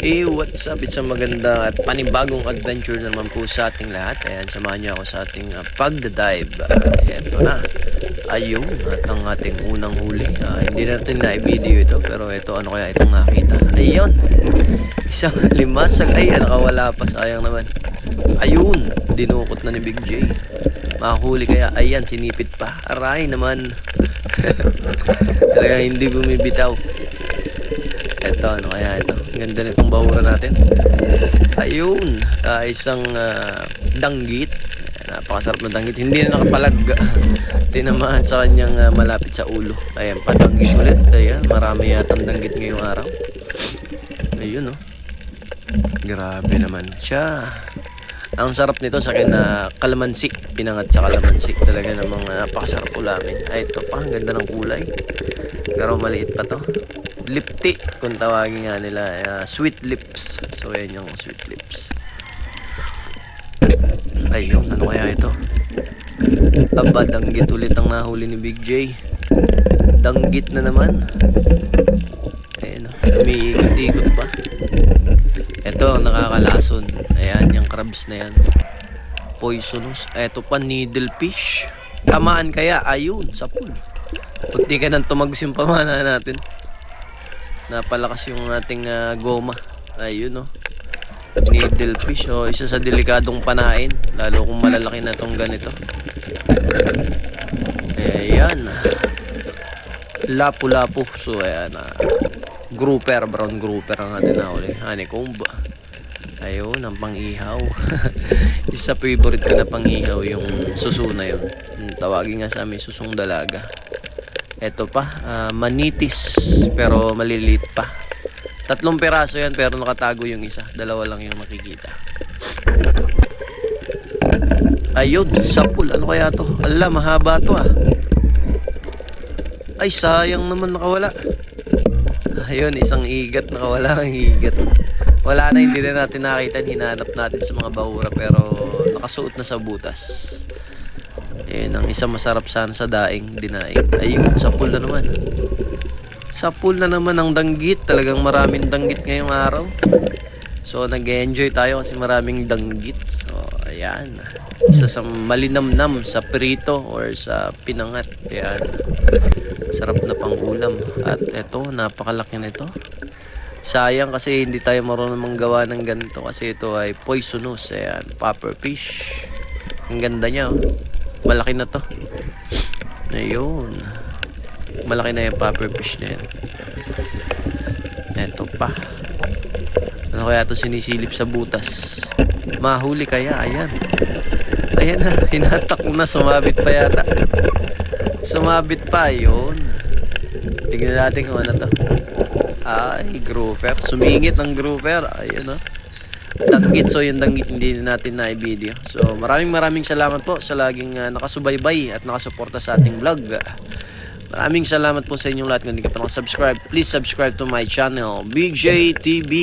Hey, what's up? It's a maganda at panibagong adventure naman po sa ating lahat. Ayan, samahan niyo ako sa ating pagdadive. Ito na. Ayun, at ang ating unang huli. Hindi natin na-video ito, pero ito, ano kaya itong nakita? Ayun! Isang limasag. Ay, nakawala pa. Sayang naman. Ayun! Dinukot na ni Big J. Makahuli kaya. Ayan, sinipit pa. Aray naman. Talaga hindi bumibitaw. Ito, ano kaya ito? Ganda nitong bahura natin. Ayun, isang danggit. Napakasarap na danggit. Hindi na nakapalag. Tinamaan sa kanyang malapit sa ulo. Ayan, padanggit ulit. Ayan, marami yatang danggit ngayong araw. Ayun, oh. Grabe naman siya. Ang sarap nito sa akin na kalamansi. Pinangat sa kalamansi. Talaga namang napakasarap ulamin. Ay, ito pa. Ang ganda ng kulay. Pero maliit pa to. Lipti kung tawagin nga nila, sweet lips. So ayan yung sweet lips. Ayun, ano kaya ito? Aba, danggit ulit ang nahuli ni Big J. Danggit na naman. Ayun, umiikot-ikot pa. Ito, nakakalason. Ayan, yung crabs na yan. Poisonous. Ito pa, needlefish. Tamaan kaya? Ayun, sa pool. Pag di ka nang tumagos yung pamana natin. Napalakas yung ating goma. Ayun, oh. Needlefish, oh. Isa sa delikadong panain. Lalo kung malalaki na tong ganito. Ayan. Lapu-lapu. So, ayan. Grouper, brown grouper ang atin na uli. Honeycomb. Ayun, ang pang-ihaw. Isa favorite ko na pang-ihaw yung suso na yun. Tawagin nga sa amin, susong dalaga. Ito pa, manitis, pero maliliit pa. 3 piraso yan, pero nakatago yung isa. 2 lang yung makikita. Ayun, sapul. Ano kaya to? Ala, mahaba to ah. Ay, sayang naman nakawala. Ayun, isang igat. Nakawala ang igat. Wala na, hindi na natin nakita. Hinahanap natin sa mga bahura, pero nakasuot na sa butas. Ayan, ang isang masarap sana sa daing, dinaing. Ayun, sa pool na naman. Sa pool na naman ang danggit. Talagang maraming danggit ngayong araw. So, nag-enjoy tayo kasi maraming danggit. So, ayan. Isa sa malinamnam sa prito or sa pinangat. Ayan. Sarap na pang ulam. At eto, napakalaki nito. Sayang kasi hindi tayo marunong manggawa ng ganito. Kasi ito ay poisonous. Ayan, puffer fish. Ang ganda niya, oh. Malaki na to. Ayun. Malaki na yung puffer fish na yan. Eto pa. Ano kaya to sinisilip sa butas? Mahuli kaya? Ayan. Ayan na. Hinatak na. Sumabit pa yata. Sumabit pa. Ayun. Tignan natin kung ano to. Ay, grouper. Sumingit ang grouper. Ayun, oh. Danggit. So yung danggit hindi natin na i-video. So maraming salamat po sa laging nakasubaybay at nakasuporta sa ating vlog. Maraming salamat po sa inyong lahat. Kung hindi ka pa nakasubscribe, please subscribe to my channel, BJ TV.